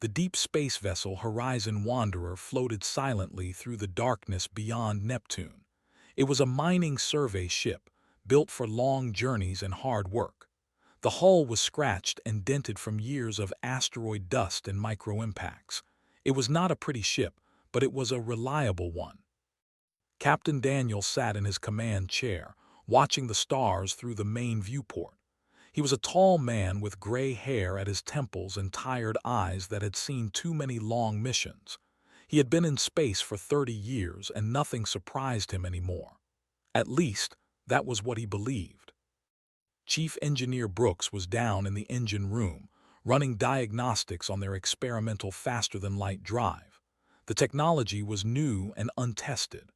The deep space vessel Horizon Wanderer floated silently through the darkness beyond Neptune. It was a mining survey ship, built for long journeys and hard work. The hull was scratched and dented from years of asteroid dust and micro-impacts. It was not a pretty ship, but it was a reliable one. Captain Daniel sat in his command chair, watching the stars through the main viewport. He was a tall man with gray hair at his temples and tired eyes that had seen too many long missions. He had been in space for 30 years and nothing surprised him anymore. At least, that was what he believed. Chief Engineer Brooks was down in the engine room, running diagnostics on their experimental faster-than-light drive. The technology was new and untested.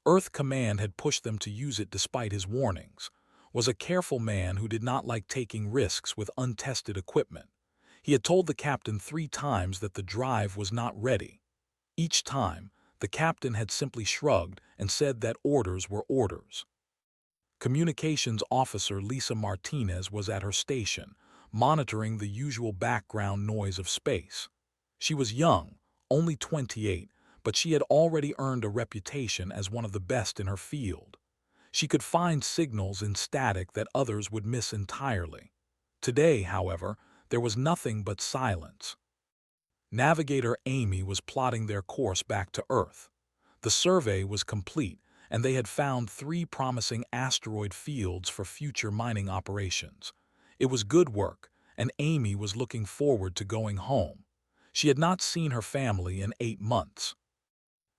Earth Command had pushed them to use it despite his warnings. Was a careful man who did not like taking risks with untested equipment. He had told the captain 3 times that the drive was not ready. Each time, the captain had simply shrugged and said that orders were orders. Communications Officer Lisa Martinez was at her station, monitoring the usual background noise of space. She was young, only 28, but she had already earned a reputation as one of the best in her field. She could find signals in static that others would miss entirely. Today, however, there was nothing but silence. Navigator Amy was plotting their course back to Earth. The survey was complete, and they had found 3 promising asteroid fields for future mining operations. It was good work, and Amy was looking forward to going home. She had not seen her family in 8 months.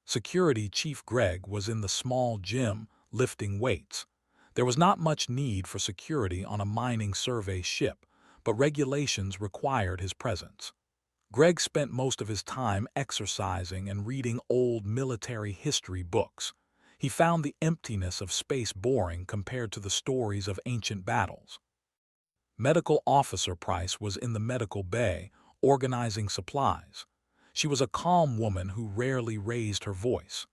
Security Chief Greg was in the small gym, lifting weights. There was not much need for security on a mining survey ship, but regulations required his presence. Greg spent most of his time exercising and reading old military history books. He found the emptiness of space boring compared to the stories of ancient battles. Medical Officer Price was in the medical bay, organizing supplies. She was a calm woman who rarely raised her voice.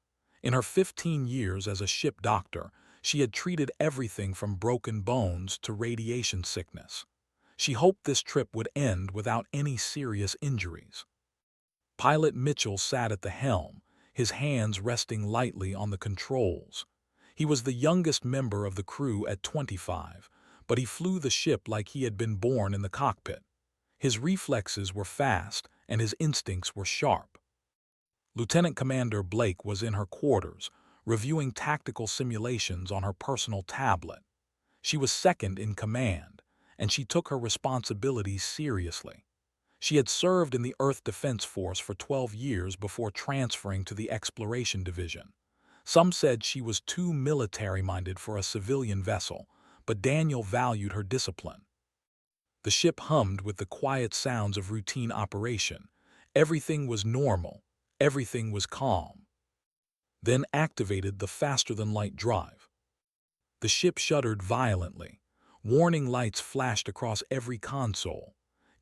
In her 15 years as a ship doctor, she had treated everything from broken bones to radiation sickness. She hoped this trip would end without any serious injuries. Pilot Mitchell sat at the helm, his hands resting lightly on the controls. He was the youngest member of the crew at 25, but he flew the ship like he had been born in the cockpit. His reflexes were fast and his instincts were sharp. Lieutenant Commander Blake was in her quarters, reviewing tactical simulations on her personal tablet. She was second in command, and she took her responsibilities seriously. She had served in the Earth Defense Force for 12 years before transferring to the Exploration Division. Some said she was too military-minded for a civilian vessel, but Daniel valued her discipline. The ship hummed with the quiet sounds of routine operation. Everything was normal. Everything was calm. Then activated the faster-than-light drive. The ship shuddered violently. Warning lights flashed across every console.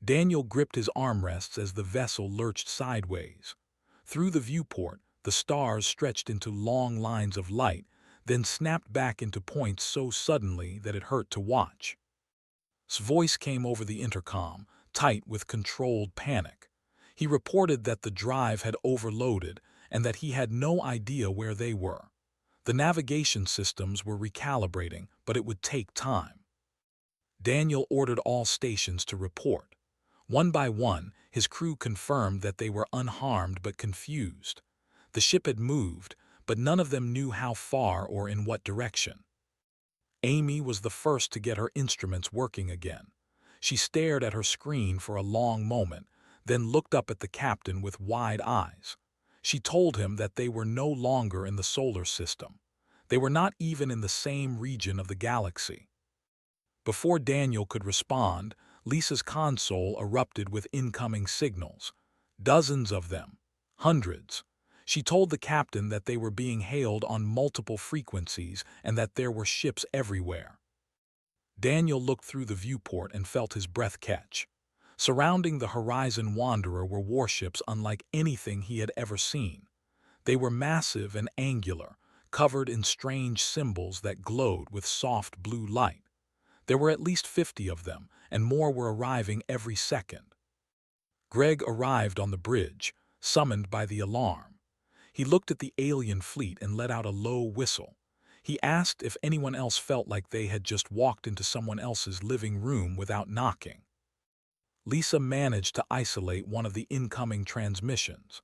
Daniel gripped his armrests as the vessel lurched sideways. Through the viewport, the stars stretched into long lines of light, then snapped back into points so suddenly that it hurt to watch. His voice came over the intercom, tight with controlled panic. He reported that the drive had overloaded and that he had no idea where they were. The navigation systems were recalibrating, but it would take time. Daniel ordered all stations to report. One by one, his crew confirmed that they were unharmed but confused. The ship had moved, but none of them knew how far or in what direction. Amy was the first to get her instruments working again. She stared at her screen for a long moment, then looked up at the captain with wide eyes. She told him that they were no longer in the solar system. They were not even in the same region of the galaxy. Before Daniel could respond, Lisa's console erupted with incoming signals. Dozens of them. Hundreds. She told the captain that they were being hailed on multiple frequencies and that there were ships everywhere. Daniel looked through the viewport and felt his breath catch. Surrounding the Horizon Wanderer were warships unlike anything he had ever seen. They were massive and angular, covered in strange symbols that glowed with soft blue light. There were at least 50 of them, and more were arriving every second. Greg arrived on the bridge, summoned by the alarm. He looked at the alien fleet and let out a low whistle. He asked if anyone else felt like they had just walked into someone else's living room without knocking. Lisa managed to isolate one of the incoming transmissions.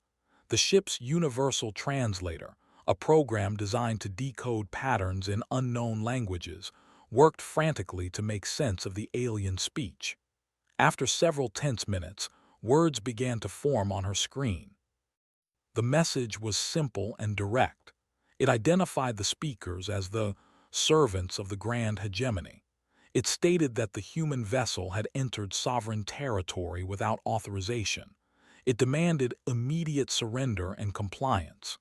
The ship's universal translator, a program designed to decode patterns in unknown languages, worked frantically to make sense of the alien speech. After several tense minutes, words began to form on her screen. The message was simple and direct. It identified the speakers as the servants of the Grand Hegemony. It stated that the human vessel had entered sovereign territory without authorization. It demanded immediate surrender and compliance.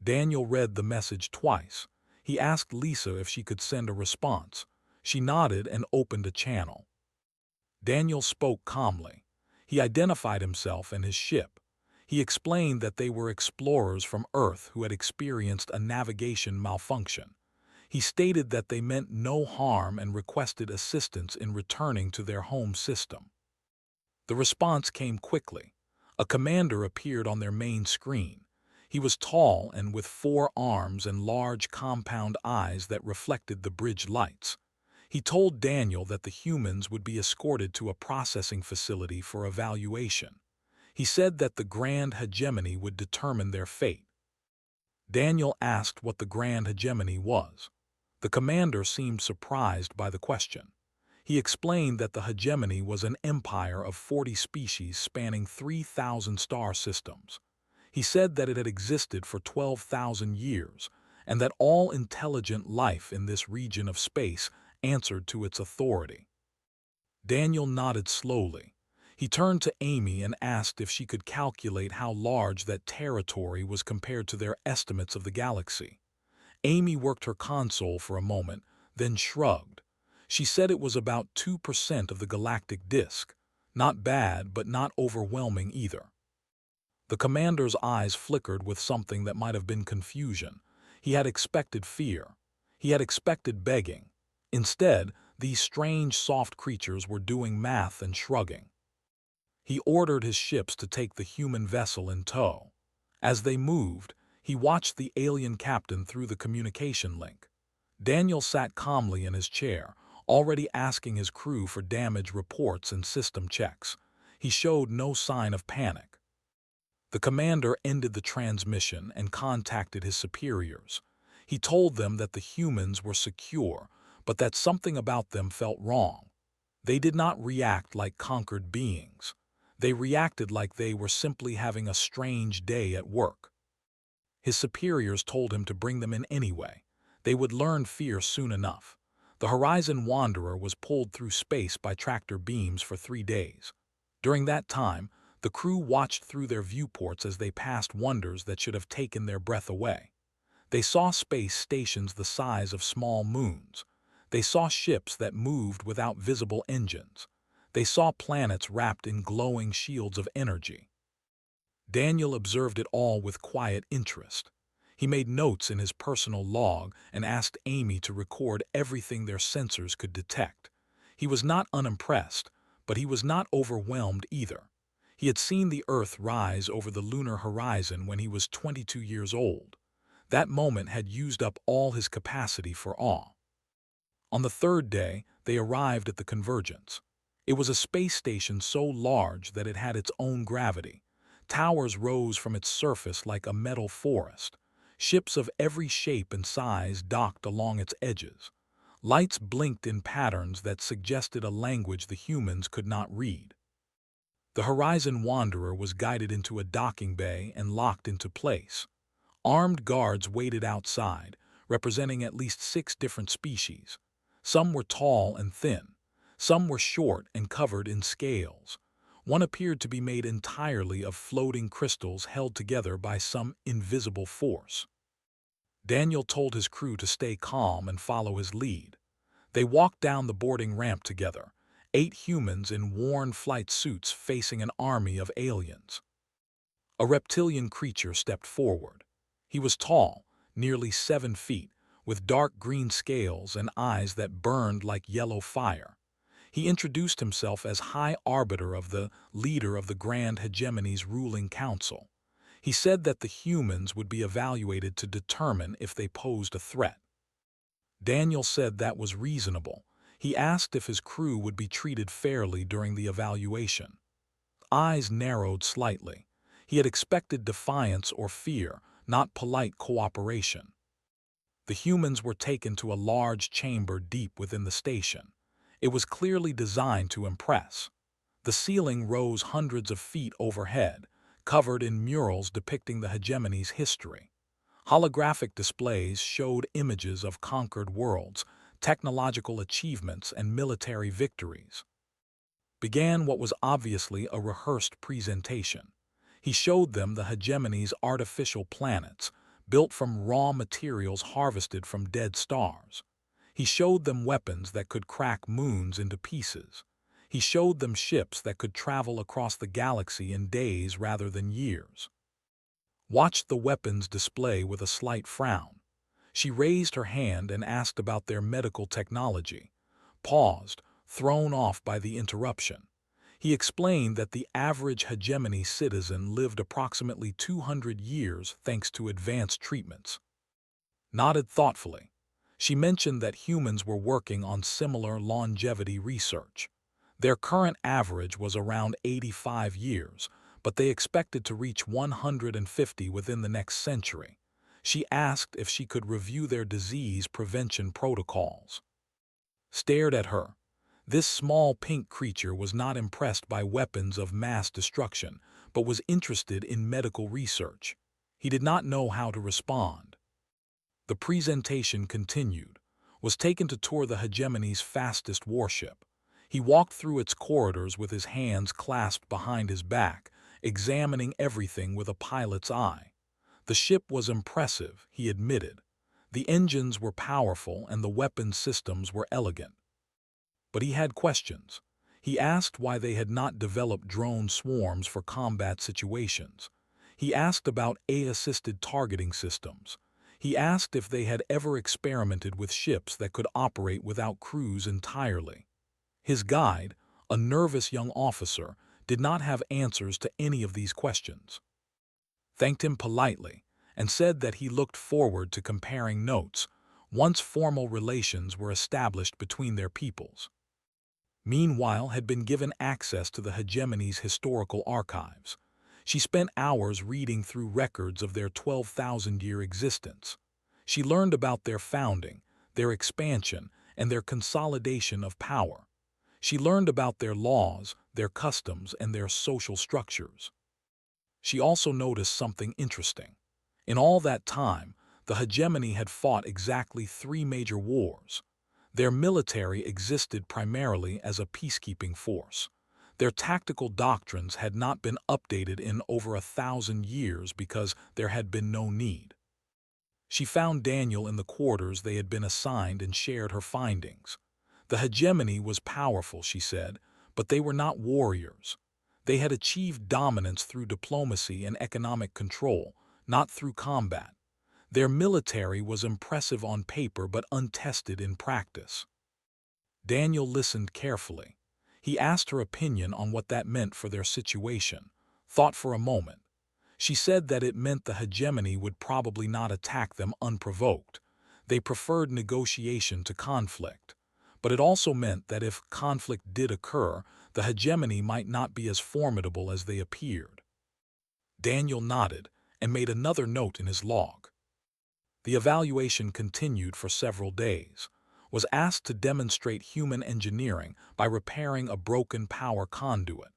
Daniel read the message twice. He asked Lisa if she could send a response. She nodded and opened a channel. Daniel spoke calmly. He identified himself and his ship. He explained that they were explorers from Earth who had experienced a navigation malfunction. He stated that they meant no harm and requested assistance in returning to their home system. The response came quickly. A commander appeared on their main screen. He was tall and with 4 arms and large compound eyes that reflected the bridge lights. He told Daniel that the humans would be escorted to a processing facility for evaluation. He said that the Grand Hegemony would determine their fate. Daniel asked what the Grand Hegemony was. The commander seemed surprised by the question. He explained that the hegemony was an empire of 40 species spanning 3,000 star systems. He said that it had existed for 12,000 years, and that all intelligent life in this region of space answered to its authority. Daniel nodded slowly. He turned to Amy and asked if she could calculate how large that territory was compared to their estimates of the galaxy. Amy worked her console for a moment, then shrugged. She said it was about 2% of the galactic disk. Not bad, but not overwhelming either. The commander's eyes flickered with something that might have been confusion. He had expected fear. He had expected begging. Instead, these strange, soft creatures were doing math and shrugging. He ordered his ships to take the human vessel in tow. As they moved, he watched the alien captain through the communication link. Daniel sat calmly in his chair, already asking his crew for damage reports and system checks. He showed no sign of panic. The commander ended the transmission and contacted his superiors. He told them that the humans were secure, but that something about them felt wrong. They did not react like conquered beings. They reacted like they were simply having a strange day at work. His superiors told him to bring them in anyway. They would learn fear soon enough. The Horizon Wanderer was pulled through space by tractor beams for 3 days. During that time, the crew watched through their viewports as they passed wonders that should have taken their breath away. They saw space stations the size of small moons. They saw ships that moved without visible engines. They saw planets wrapped in glowing shields of energy. Daniel observed it all with quiet interest. He made notes in his personal log and asked Amy to record everything their sensors could detect. He was not unimpressed, but he was not overwhelmed either. He had seen the Earth rise over the lunar horizon when he was 22 years old. That moment had used up all his capacity for awe. On the 3rd day, they arrived at the Convergence. It was a space station so large that it had its own gravity. Towers rose from its surface like a metal forest. Ships of every shape and size docked along its edges. Lights blinked in patterns that suggested a language the humans could not read. The Horizon Wanderer was guided into a docking bay and locked into place. Armed guards waited outside, representing at least 6 different species. Some were tall and thin. Some were short and covered in scales. One appeared to be made entirely of floating crystals held together by some invisible force. Daniel told his crew to stay calm and follow his lead. They walked down the boarding ramp together, 8 humans in worn flight suits facing an army of aliens. A reptilian creature stepped forward. He was tall, nearly 7 feet, with dark green scales and eyes that burned like yellow fire. He introduced himself as High Arbiter of the leader of the Grand Hegemony's ruling council. He said that the humans would be evaluated to determine if they posed a threat. Daniel said that was reasonable. He asked if his crew would be treated fairly during the evaluation. Eyes narrowed slightly. He had expected defiance or fear, not polite cooperation. The humans were taken to a large chamber deep within the station. It was clearly designed to impress. The ceiling rose hundreds of feet overhead, covered in murals depicting the hegemony's history. Holographic displays showed images of conquered worlds, technological achievements, and military victories. Began what was obviously a rehearsed presentation. He showed them the hegemony's artificial planets, built from raw materials harvested from dead stars. He showed them weapons that could crack moons into pieces. He showed them ships that could travel across the galaxy in days rather than years. Watched the weapons display with a slight frown. She raised her hand and asked about their medical technology. Paused, thrown off by the interruption. He explained that the average hegemony citizen lived approximately 200 years thanks to advanced treatments. Nodded thoughtfully. She mentioned that humans were working on similar longevity research. Their current average was around 85 years, but they expected to reach 150 within the next century. She asked if she could review their disease prevention protocols. Stared at her. This small pink creature was not impressed by weapons of mass destruction, but was interested in medical research. He did not know how to respond. The presentation continued, was taken to tour the hegemony's fastest warship. He walked through its corridors with his hands clasped behind his back, examining everything with a pilot's eye. The ship was impressive, he admitted. The engines were powerful and the weapon systems were elegant. But he had questions. He asked why they had not developed drone swarms for combat situations. He asked about AI-assisted targeting systems. He asked if they had ever experimented with ships that could operate without crews entirely. His guide, a nervous young officer, did not have answers to any of these questions. Thanked him politely and said that he looked forward to comparing notes once formal relations were established between their peoples. Meanwhile, had been given access to the hegemony's historical archives. She spent hours reading through records of their 12,000-year existence. She learned about their founding, their expansion, and their consolidation of power. She learned about their laws, their customs, and their social structures. She also noticed something interesting. In all that time, the hegemony had fought exactly 3 major wars. Their military existed primarily as a peacekeeping force. Their tactical doctrines had not been updated in over 1,000 years because there had been no need. She found Daniel in the quarters they had been assigned and shared her findings. The hegemony was powerful, she said, but they were not warriors. They had achieved dominance through diplomacy and economic control, not through combat. Their military was impressive on paper but untested in practice. Daniel listened carefully. He asked her opinion on what that meant for their situation, thought for a moment. She said that it meant the hegemony would probably not attack them unprovoked. They preferred negotiation to conflict. But it also meant that if conflict did occur, the hegemony might not be as formidable as they appeared. Daniel nodded and made another note in his log. The evaluation continued for several days. Was asked to demonstrate human engineering by repairing a broken power conduit.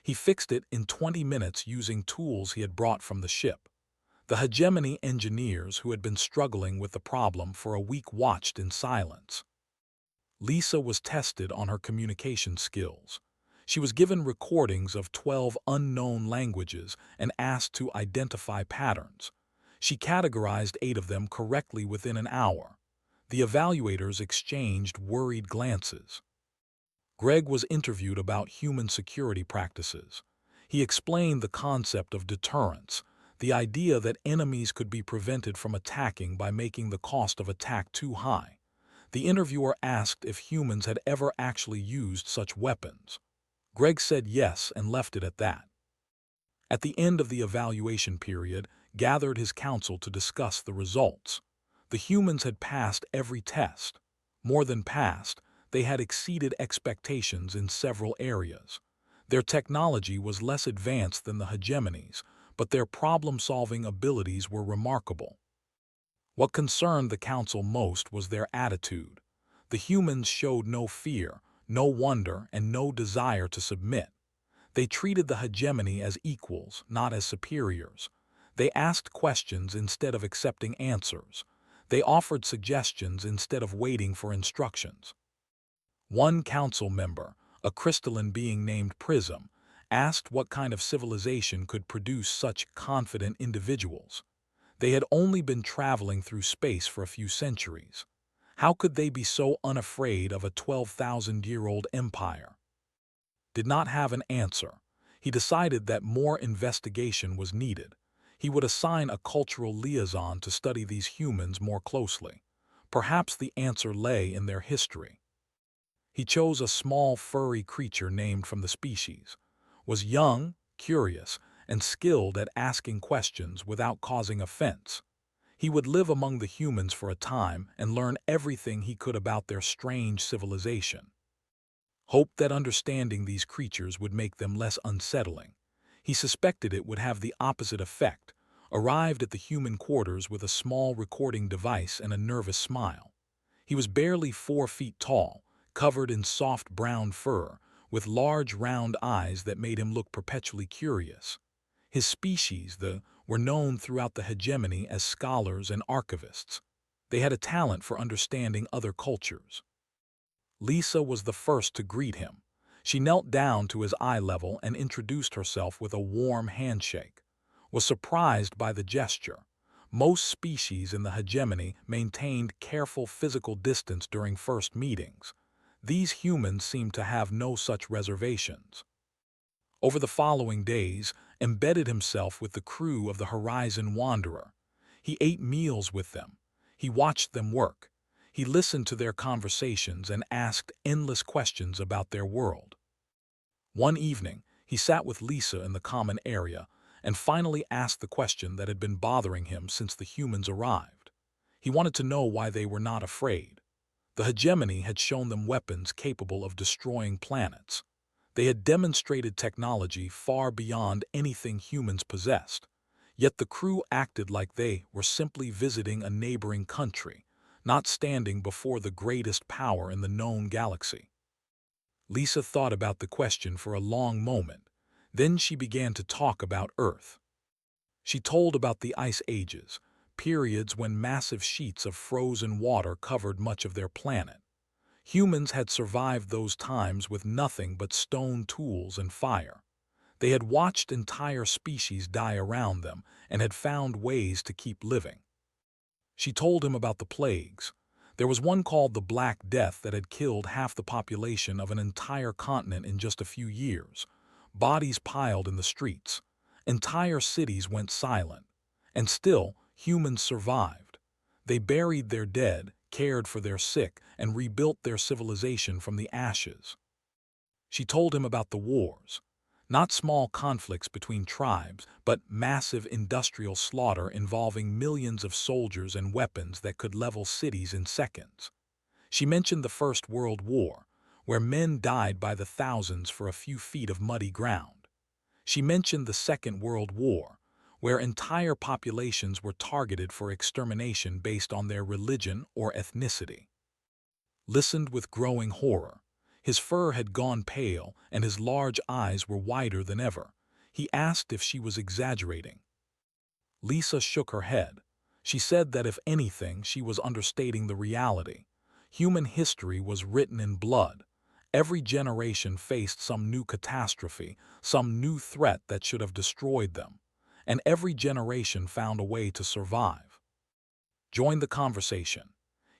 He fixed it in 20 minutes using tools he had brought from the ship. The hegemony engineers who had been struggling with the problem for a week watched in silence. Lisa was tested on her communication skills. She was given recordings of 12 unknown languages and asked to identify patterns. She categorized 8 of them correctly within an hour. The evaluators exchanged worried glances. Greg was interviewed about human security practices. He explained the concept of deterrence, the idea that enemies could be prevented from attacking by making the cost of attack too high. The interviewer asked if humans had ever actually used such weapons. Greg said yes and left it at that. At the end of the evaluation period, gathered his counsel to discuss the results. The humans had passed every test. More than passed, they had exceeded expectations in several areas. Their technology was less advanced than the hegemonies, but their problem-solving abilities were remarkable. What concerned the council most was their attitude. The humans showed no fear, no wonder, and no desire to submit. They treated the hegemony as equals, not as superiors. They asked questions instead of accepting answers. They offered suggestions instead of waiting for instructions. One council member, a crystalline being named Prism, asked what kind of civilization could produce such confident individuals. They had only been traveling through space for a few centuries. How could they be so unafraid of a 12,000-year-old empire? Did not have an answer. He decided that more investigation was needed. He would assign a cultural liaison to study these humans more closely. Perhaps the answer lay in their history. He chose a small, furry creature named from the species, was young, curious, and skilled at asking questions without causing offense. He would live among the humans for a time and learn everything he could about their strange civilization. Hoped that understanding these creatures would make them less unsettling. He suspected it would have the opposite effect. Arrived at the human quarters with a small recording device and a nervous smile. He was barely 4 feet tall, covered in soft brown fur, with large round eyes that made him look perpetually curious. His species, were known throughout the hegemony as scholars and archivists. They had a talent for understanding other cultures. Lisa was the first to greet him. She knelt down to his eye level and introduced herself with a warm handshake. Was surprised by the gesture. Most species in the hegemony maintained careful physical distance during first meetings. These humans seemed to have no such reservations. Over the following days, embedded himself with the crew of the Horizon Wanderer. He ate meals with them. He watched them work. He listened to their conversations and asked endless questions about their world. One evening, he sat with Lisa in the common area and finally asked the question that had been bothering him since the humans arrived. He wanted to know why they were not afraid. The hegemony had shown them weapons capable of destroying planets. They had demonstrated technology far beyond anything humans possessed. Yet the crew acted like they were simply visiting a neighboring country, not standing before the greatest power in the known galaxy. Lisa thought about the question for a long moment. Then she began to talk about Earth. She told about the ice ages, periods when massive sheets of frozen water covered much of their planet. Humans had survived those times with nothing but stone tools and fire. They had watched entire species die around them and had found ways to keep living. She told him about the plagues. There was one called the Black Death that had killed half the population of an entire continent in just a few years. Bodies piled in the streets. Entire cities went silent. And still, humans survived. They buried their dead, cared for their sick, and rebuilt their civilization from the ashes. She told him about the wars. Not small conflicts between tribes, but massive industrial slaughter involving millions of soldiers and weapons that could level cities in seconds. She mentioned the First World War, where men died by the thousands for a few feet of muddy ground. She mentioned the Second World War, where entire populations were targeted for extermination based on their religion or ethnicity. Listened with growing horror. His fur had gone pale and his large eyes were wider than ever. He asked if she was exaggerating. Lisa shook her head. She said that if anything, she was understating the reality. Human history was written in blood. Every generation faced some new catastrophe, some new threat that should have destroyed them. And every generation found a way to survive. Joined the conversation.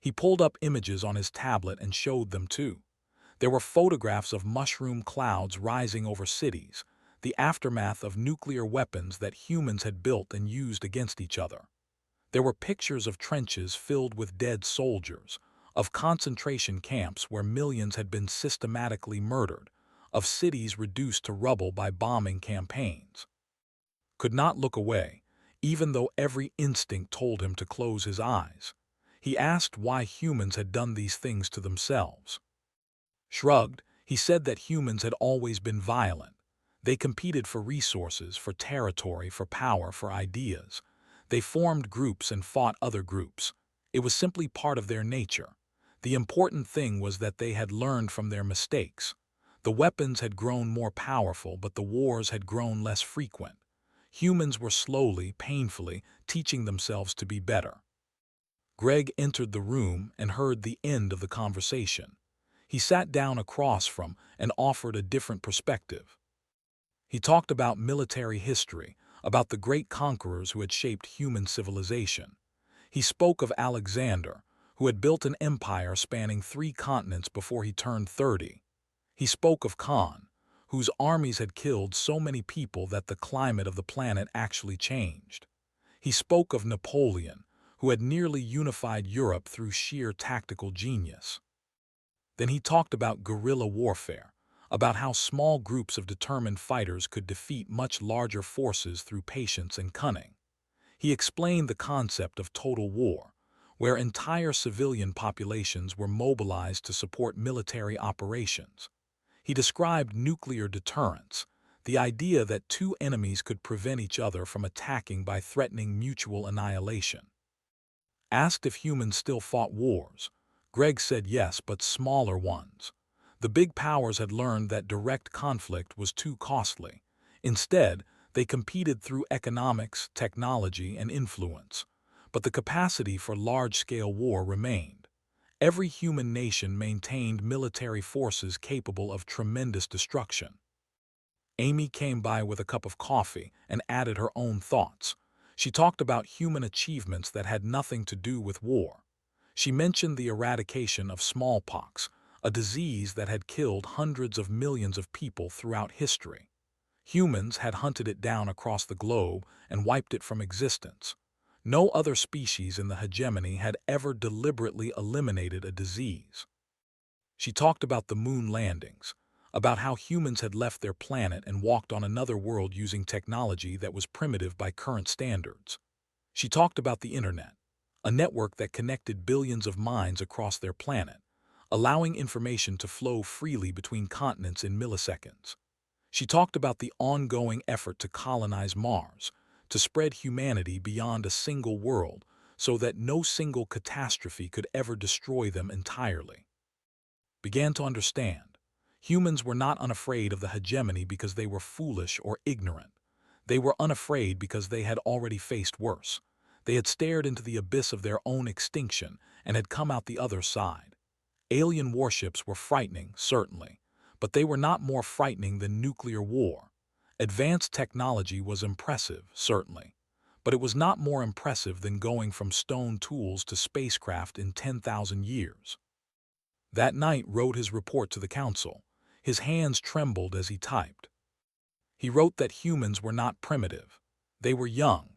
He pulled up images on his tablet and showed them too. There were photographs of mushroom clouds rising over cities, the aftermath of nuclear weapons that humans had built and used against each other. There were pictures of trenches filled with dead soldiers, of concentration camps where millions had been systematically murdered, of cities reduced to rubble by bombing campaigns. Could not look away, even though every instinct told him to close his eyes. He asked why humans had done these things to themselves. Shrugged, he said that humans had always been violent. They competed for resources, for territory, for power, for ideas. They formed groups and fought other groups. It was simply part of their nature. The important thing was that they had learned from their mistakes. The weapons had grown more powerful, but the wars had grown less frequent. Humans were slowly, painfully, teaching themselves to be better. Greg entered the room and heard the end of the conversation. He sat down across from and offered a different perspective. He talked about military history, about the great conquerors who had shaped human civilization. He spoke of Alexander, who had built an empire spanning 3 continents before he turned 30. He spoke of Khan, whose armies had killed so many people that the climate of the planet actually changed. He spoke of Napoleon, who had nearly unified Europe through sheer tactical genius. Then he talked about guerrilla warfare, about how small groups of determined fighters could defeat much larger forces through patience and cunning. He explained the concept of total war, where entire civilian populations were mobilized to support military operations. He described nuclear deterrence, the idea that 2 enemies could prevent each other from attacking by threatening mutual annihilation. Asked if humans still fought wars, Greg said yes, but smaller ones. The big powers had learned that direct conflict was too costly. Instead, they competed through economics, technology, and influence. But the capacity for large-scale war remained. Every human nation maintained military forces capable of tremendous destruction. Amy came by with a cup of coffee and added her own thoughts. She talked about human achievements that had nothing to do with war. She mentioned the eradication of smallpox, a disease that had killed hundreds of millions of people throughout history. Humans had hunted it down across the globe and wiped it from existence. No other species in the hegemony had ever deliberately eliminated a disease. She talked about the moon landings, about how humans had left their planet and walked on another world using technology that was primitive by current standards. She talked about the internet, a network that connected billions of minds across their planet, allowing information to flow freely between continents in milliseconds. She talked about the ongoing effort to colonize Mars, to spread humanity beyond a single world so that no single catastrophe could ever destroy them entirely. Began to understand. Humans were not unafraid of the hegemony because they were foolish or ignorant. They were unafraid because they had already faced worse. They had stared into the abyss of their own extinction and had come out the other side. Alien warships were frightening, certainly, but they were not more frightening than nuclear war. Advanced technology was impressive, certainly, but it was not more impressive than going from stone tools to spacecraft in 10,000 years. That night wrote his report to the council. His hands trembled as he typed. He wrote that humans were not primitive. They were young.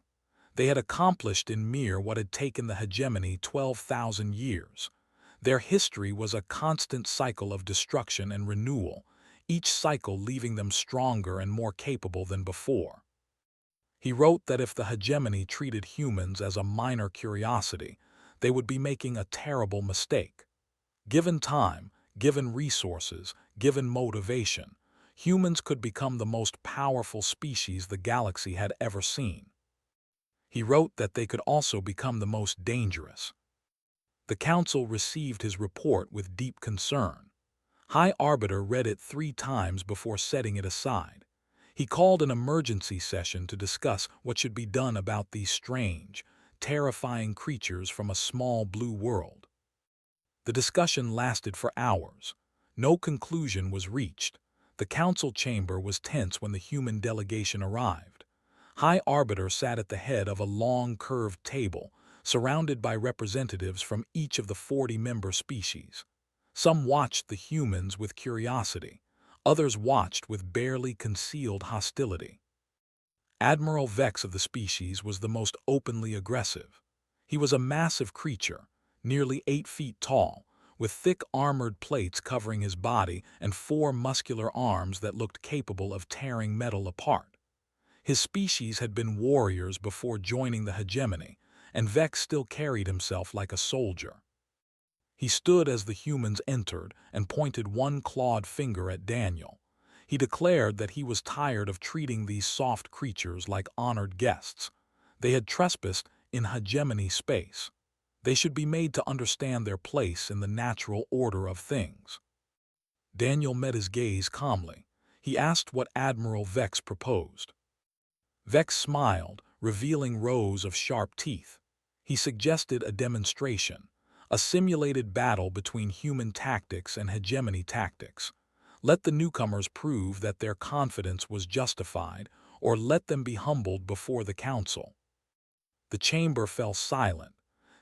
They had accomplished in mere what had taken the hegemony 12,000 years. Their history was a constant cycle of destruction and renewal, each cycle leaving them stronger and more capable than before. He wrote that if the hegemony treated humans as a minor curiosity, they would be making a terrible mistake. Given time, given resources, given motivation, humans could become the most powerful species the galaxy had ever seen. He wrote that they could also become the most dangerous. The council received his report with deep concern. High Arbiter read it 3 times before setting it aside. He called an emergency session to discuss what should be done about these strange, terrifying creatures from a small blue world. The discussion lasted for hours. No conclusion was reached. The council chamber was tense when the human delegation arrived. High Arbiter sat at the head of a long, curved table, surrounded by representatives from each of the 40-member species. Some watched the humans with curiosity. Others watched with barely concealed hostility. Admiral Vex of the species was the most openly aggressive. He was a massive creature, nearly 8 feet tall, with thick armored plates covering his body and 4 muscular arms that looked capable of tearing metal apart. His species had been warriors before joining the hegemony, and Vex still carried himself like a soldier. He stood as the humans entered and pointed one clawed finger at Daniel. He declared that he was tired of treating these soft creatures like honored guests. They had trespassed in hegemony space. They should be made to understand their place in the natural order of things. Daniel met his gaze calmly. He asked what Admiral Vex proposed. Vex smiled, revealing rows of sharp teeth. He suggested a demonstration, a simulated battle between human tactics and hegemony tactics. Let the newcomers prove that their confidence was justified, or let them be humbled before the council. The chamber fell silent.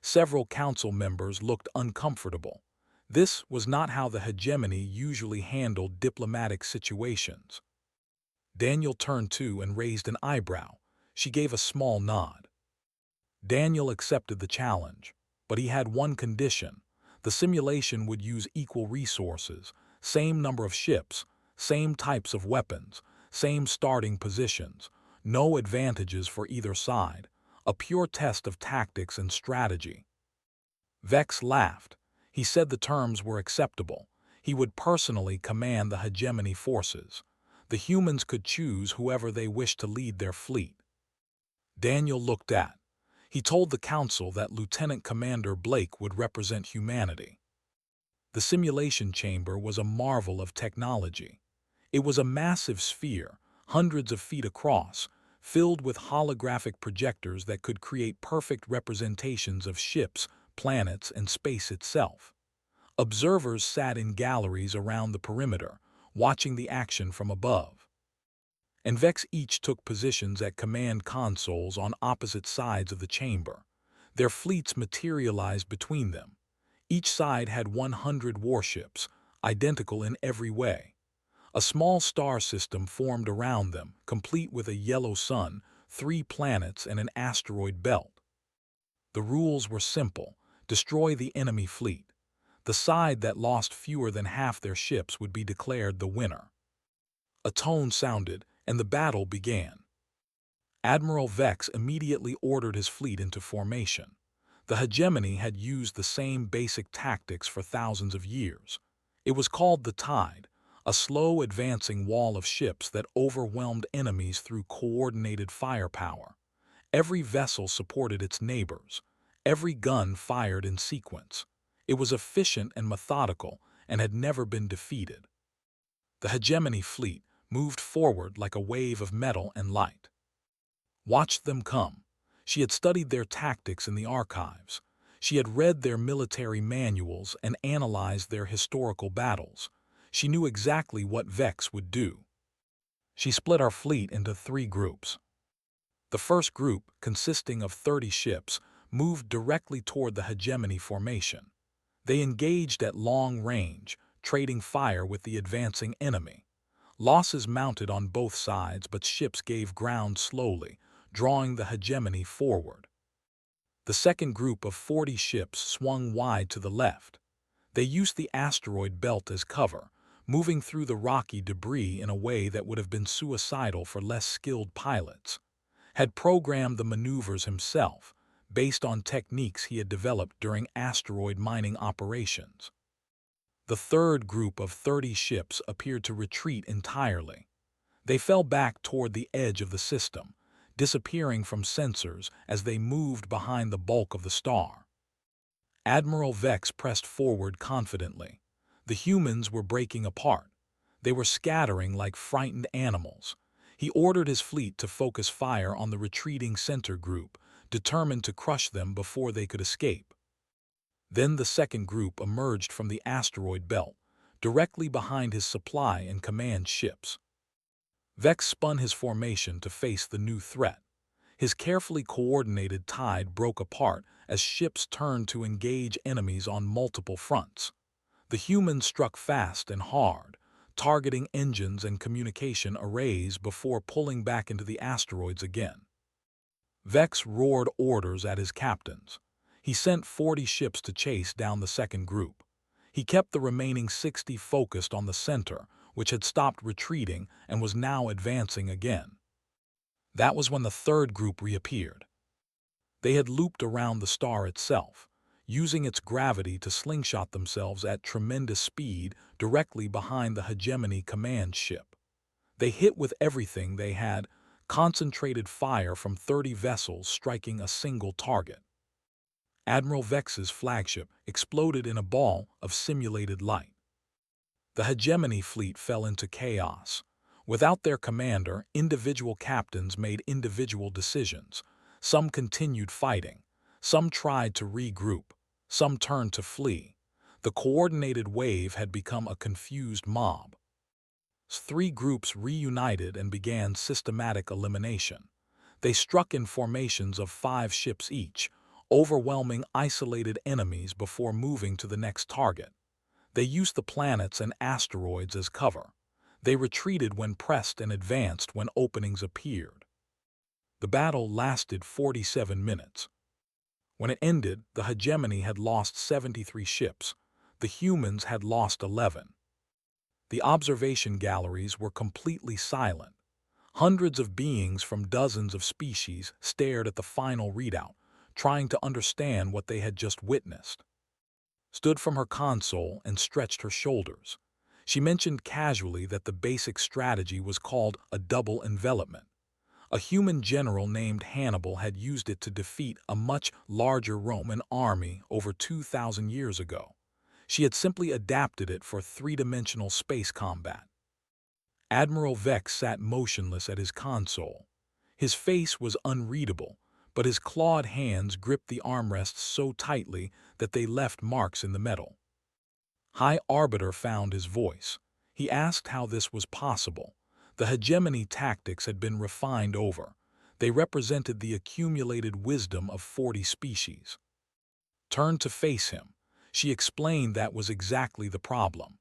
Several council members looked uncomfortable. This was not how the hegemony usually handled diplomatic situations. Daniel turned to and raised an eyebrow. She gave a small nod. Daniel accepted the challenge, but he had one condition. The simulation would use equal resources, same number of ships, same types of weapons, same starting positions, no advantages for either side, a pure test of tactics and strategy. Vex laughed. He said the terms were acceptable. He would personally command the hegemony forces. The humans could choose whoever they wished to lead their fleet. Daniel looked at. He told the council that Lieutenant Commander Blake would represent humanity. The simulation chamber was a marvel of technology. It was a massive sphere, hundreds of feet across, filled with holographic projectors that could create perfect representations of ships, planets, and space itself. Observers sat in galleries around the perimeter, watching the action from above. And Vex each took positions at command consoles on opposite sides of the chamber. Their fleets materialized between them. Each side had 100 warships, identical in every way. A small star system formed around them, complete with a yellow sun, 3 planets, and an asteroid belt. The rules were simple: destroy the enemy fleet. The side that lost fewer than half their ships would be declared the winner. A tone sounded, and the battle began. Admiral Vex immediately ordered his fleet into formation. The hegemony had used the same basic tactics for thousands of years. It was called the Tide, a slow advancing wall of ships that overwhelmed enemies through coordinated firepower. Every vessel supported its neighbors. Every gun fired in sequence. It was efficient and methodical, and had never been defeated. The hegemony fleet moved forward like a wave of metal and light. Watched them come. She had studied their tactics in the archives. She had read their military manuals and analyzed their historical battles. She knew exactly what Vex would do. She split our fleet into 3 groups. The first group, consisting of 30 ships, moved directly toward the hegemony formation. They engaged at long range, trading fire with the advancing enemy. Losses mounted on both sides, but ships gave ground slowly, drawing the hegemony forward. The second group of 40 ships swung wide to the left. They used the asteroid belt as cover, moving through the rocky debris in a way that would have been suicidal for less skilled pilots. Had programmed the maneuvers himself, based on techniques he had developed during asteroid mining operations. The third group of 30 ships appeared to retreat entirely. They fell back toward the edge of the system, disappearing from sensors as they moved behind the bulk of the star. Admiral Vex pressed forward confidently. The humans were breaking apart. They were scattering like frightened animals. He ordered his fleet to focus fire on the retreating center group, determined to crush them before they could escape. Then the second group emerged from the asteroid belt, directly behind his supply and command ships. Vex spun his formation to face the new threat. His carefully coordinated tide broke apart as ships turned to engage enemies on multiple fronts. The humans struck fast and hard, targeting engines and communication arrays before pulling back into the asteroids again. Vex roared orders at his captains. He sent 40 ships to chase down the second group. He kept the remaining 60 focused on the center, which had stopped retreating and was now advancing again. That was when the third group reappeared. They had looped around the star itself, using its gravity to slingshot themselves at tremendous speed directly behind the Hegemony command ship. They hit with everything they had, concentrated fire from 30 vessels striking a single target. Admiral Vex's flagship exploded in a ball of simulated light. The Hegemony fleet fell into chaos. Without their commander, individual captains made individual decisions. Some continued fighting. Some tried to regroup. Some turned to flee. The coordinated wave had become a confused mob. 3 groups reunited and began systematic elimination. They struck in formations of 5 ships each, overwhelming isolated enemies before moving to the next target. They used the planets and asteroids as cover. They retreated when pressed and advanced when openings appeared. The battle lasted 47 minutes. When it ended, the Hegemony had lost 73 ships. The humans had lost 11. The observation galleries were completely silent. Hundreds of beings from dozens of species stared at the final readout, trying to understand what they had just witnessed. Stood from her console and stretched her shoulders. She mentioned casually that the basic strategy was called a double envelopment. A human general named Hannibal had used it to defeat a much larger Roman army over 2,000 years ago. She had simply adapted it for three-dimensional space combat. Admiral Vex sat motionless at his console. His face was unreadable, but his clawed hands gripped the armrests so tightly that they left marks in the metal. High Arbiter found his voice. He asked how this was possible. The Hegemony tactics had been refined over. They represented the accumulated wisdom of 40 species. Turned to face him. She explained that was exactly the problem.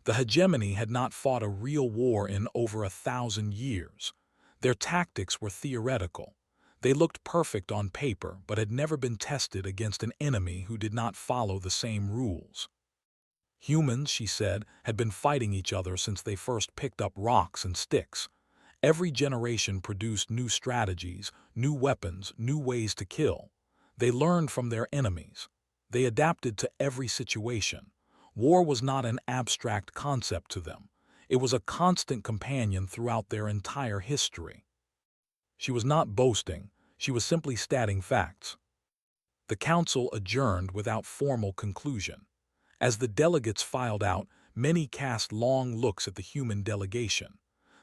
The Hegemony had not fought a real war in over 1,000 years. Their tactics were theoretical. They looked perfect on paper but had never been tested against an enemy who did not follow the same rules. Humans, she said, had been fighting each other since they first picked up rocks and sticks. Every generation produced new strategies, new weapons, new ways to kill. They learned from their enemies. They adapted to every situation. War was not an abstract concept to them. It was a constant companion throughout their entire history. She was not boasting. She was simply stating facts. The council adjourned without formal conclusion. As the delegates filed out, many cast long looks at the human delegation.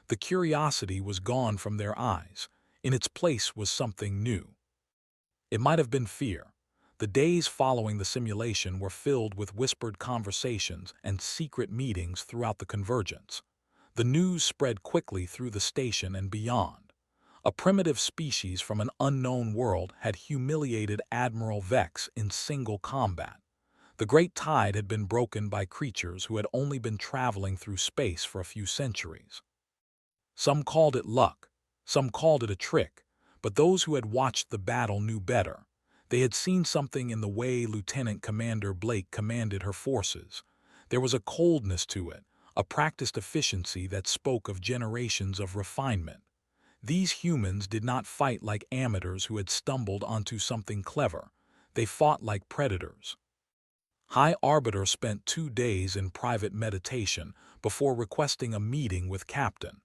The curiosity was gone from their eyes. In its place was something new. It might have been fear. The days following the simulation were filled with whispered conversations and secret meetings throughout the convergence. The news spread quickly through the station and beyond. A primitive species from an unknown world had humiliated Admiral Vex in single combat. The great tide had been broken by creatures who had only been traveling through space for a few centuries. Some called it luck, some called it a trick, but those who had watched the battle knew better. They had seen something in the way Lieutenant Commander Blake commanded her forces. There was a coldness to it, a practiced efficiency that spoke of generations of refinement. These humans did not fight like amateurs who had stumbled onto something clever. They fought like predators. High Arbiter spent 2 days in private meditation before requesting a meeting with Captain.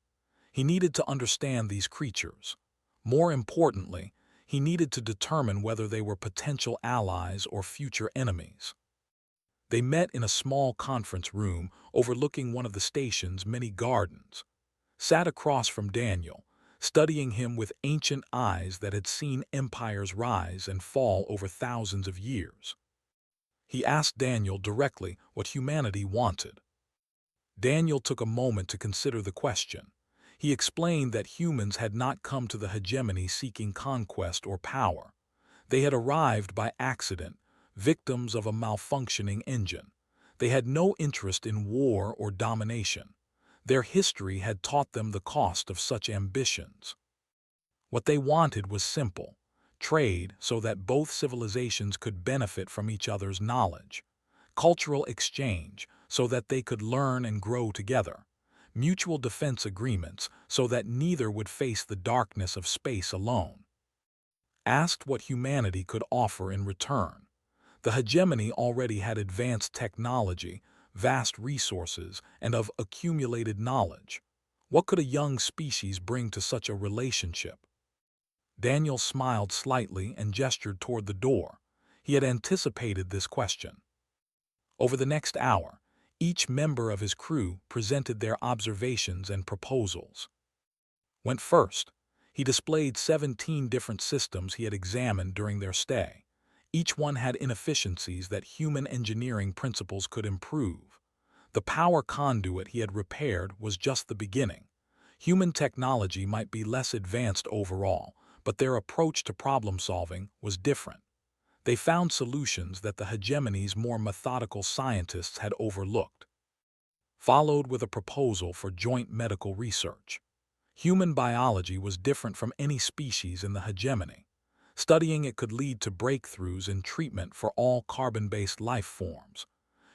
He needed to understand these creatures. More importantly, he needed to determine whether they were potential allies or future enemies. They met in a small conference room overlooking one of the station's many gardens. Sat across from Daniel, studying him with ancient eyes that had seen empires rise and fall over thousands of years. He asked Daniel directly what humanity wanted. Daniel took a moment to consider the question. He explained that humans had not come to the Hegemony seeking conquest or power. They had arrived by accident, victims of a malfunctioning engine. They had no interest in war or domination. Their history had taught them the cost of such ambitions. What they wanted was simple: trade so that both civilizations could benefit from each other's knowledge. cultural exchange so that they could learn and grow together, mutual defense agreements so that neither would face the darkness of space alone. Asked what humanity could offer in return, the hegemony already had advanced technology, vast resources, and of accumulated knowledge. What could a young species bring to such a relationship? Daniel smiled slightly and gestured toward the door. He had anticipated this question. Over the next hour, each member of his crew presented their observations and proposals. Went first, he displayed 17 different systems he had examined during their stay. Each one had inefficiencies that human engineering principles could improve. The power conduit he had repaired was just the beginning. Human technology might be less advanced overall, but their approach to problem-solving was different. They found solutions that the hegemony's more methodical scientists had overlooked. Followed with a proposal for joint medical research. Human biology was different from any species in the hegemony. Studying it could lead to breakthroughs in treatment for all carbon-based life forms.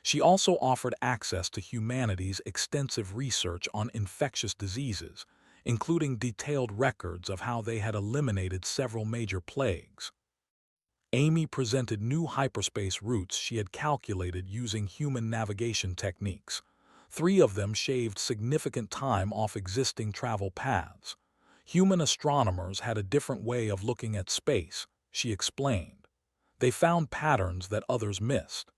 She also offered access to humanity's extensive research on infectious diseases, including detailed records of how they had eliminated several major plagues. Amy presented new hyperspace routes she had calculated using human navigation techniques. 3 of them shaved significant time off existing travel paths. Human astronomers had a different way of looking at space, she explained. They found patterns that others missed.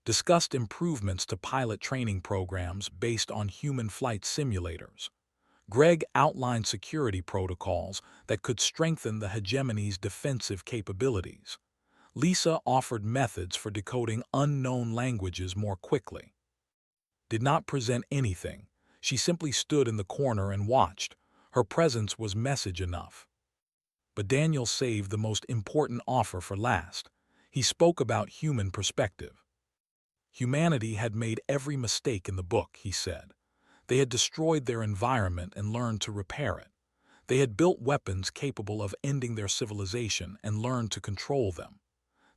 Discussed improvements to pilot training programs based on human flight simulators. Greg outlined security protocols that could strengthen the hegemony's defensive capabilities. Lisa offered methods for decoding unknown languages more quickly. Did not present anything. She simply stood in the corner and watched. Her presence was message enough. But Daniel saved the most important offer for last. He spoke about human perspective. Humanity had made every mistake in the book, he said. They had destroyed their environment and learned to repair it. They had built weapons capable of ending their civilization and learned to control them.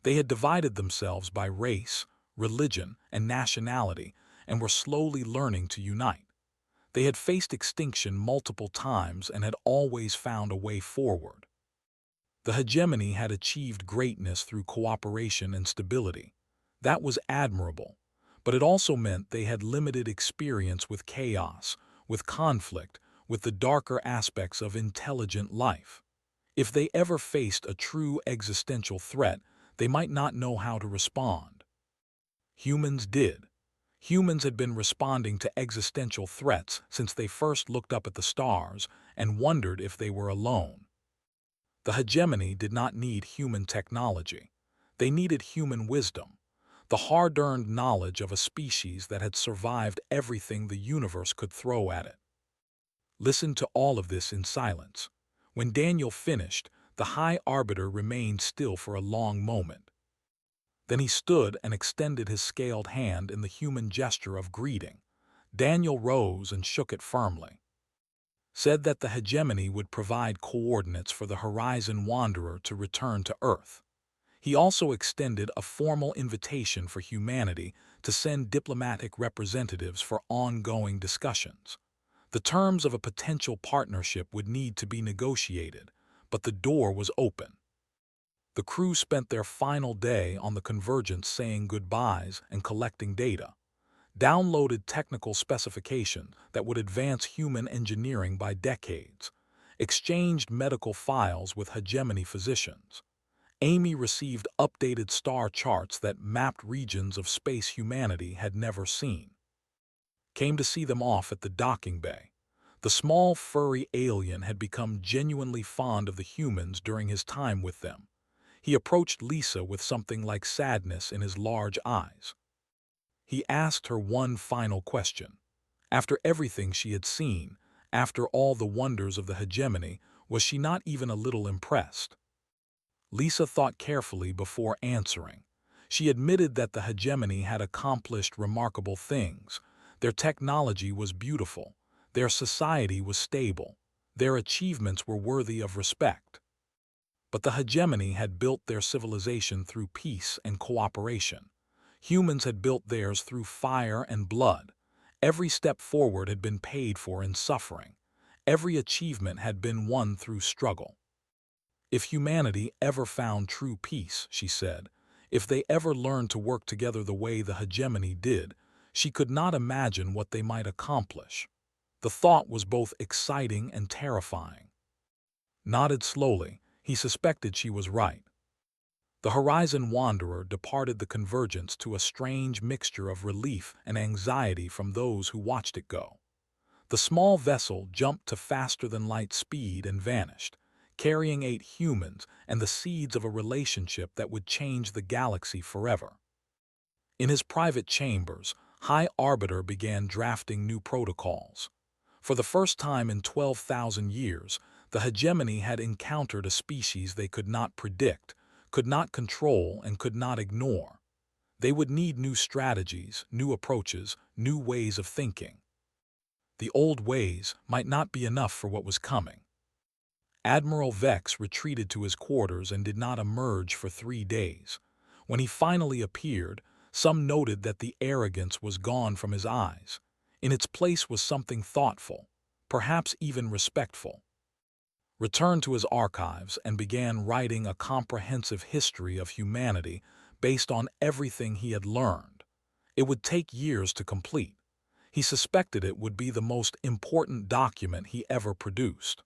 They had divided themselves by race, religion, and nationality and were slowly learning to unite. They had faced extinction multiple times and had always found a way forward. The hegemony had achieved greatness through cooperation and stability. That was admirable, but it also meant they had limited experience with chaos, with conflict, with the darker aspects of intelligent life. If they ever faced a true existential threat, they might not know how to respond. Humans did. Humans had been responding to existential threats since they first looked up at the stars and wondered if they were alone. The hegemony did not need human technology. They needed human wisdom, the hard-earned knowledge of a species that had survived everything the universe could throw at it. Listened to all of this in silence. When Daniel finished, the High Arbiter remained still for a long moment. Then he stood and extended his scaled hand in the human gesture of greeting. Daniel rose and shook it firmly. Said that the hegemony would provide coordinates for the Horizon Wanderer to return to Earth. He also extended a formal invitation for humanity to send diplomatic representatives for ongoing discussions. The terms of a potential partnership would need to be negotiated, but the door was open. The crew spent their final day on the Convergence saying goodbyes and collecting data. Downloaded technical specifications that would advance human engineering by decades. Exchanged medical files with hegemony physicians. Amy received updated star charts that mapped regions of space humanity had never seen. Came to see them off at the docking bay. The small, furry alien had become genuinely fond of the humans during his time with them. He approached Lisa with something like sadness in his large eyes. He asked her one final question. After everything she had seen, after all the wonders of the hegemony, was she not even a little impressed? Lisa thought carefully before answering. She admitted that the hegemony had accomplished remarkable things. Their technology was beautiful. Their society was stable. Their achievements were worthy of respect. But the hegemony had built their civilization through peace and cooperation. Humans had built theirs through fire and blood. Every step forward had been paid for in suffering. Every achievement had been won through struggle. If humanity ever found true peace, she said, if they ever learned to work together the way the hegemony did, she could not imagine what they might accomplish. The thought was both exciting and terrifying. Nodded slowly, he suspected she was right. The Horizon Wanderer departed the Convergence to a strange mixture of relief and anxiety from those who watched it go. The small vessel jumped to faster-than-light speed and vanished, carrying 8 humans and the seeds of a relationship that would change the galaxy forever. In his private chambers, High Arbiter began drafting new protocols. For the first time in 12,000 years, the hegemony had encountered a species they could not predict, could not control, and could not ignore. They would need new strategies, new approaches, new ways of thinking. The old ways might not be enough for what was coming. Admiral Vex retreated to his quarters and did not emerge for 3 days. When he finally appeared, some noted that the arrogance was gone from his eyes. In its place was something thoughtful, perhaps even respectful. Returned to his archives and began writing a comprehensive history of humanity based on everything he had learned. It would take years to complete. He suspected it would be the most important document he ever produced.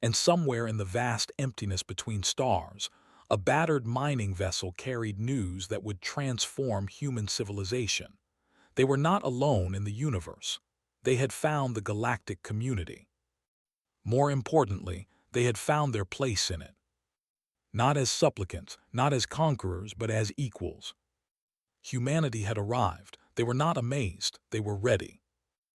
And somewhere in the vast emptiness between stars, a battered mining vessel carried news that would transform human civilization. They were not alone in the universe. They had found the galactic community. More importantly, they had found their place in it. Not as supplicants, not as conquerors, but as equals. Humanity had arrived. They were not amazed, they were ready.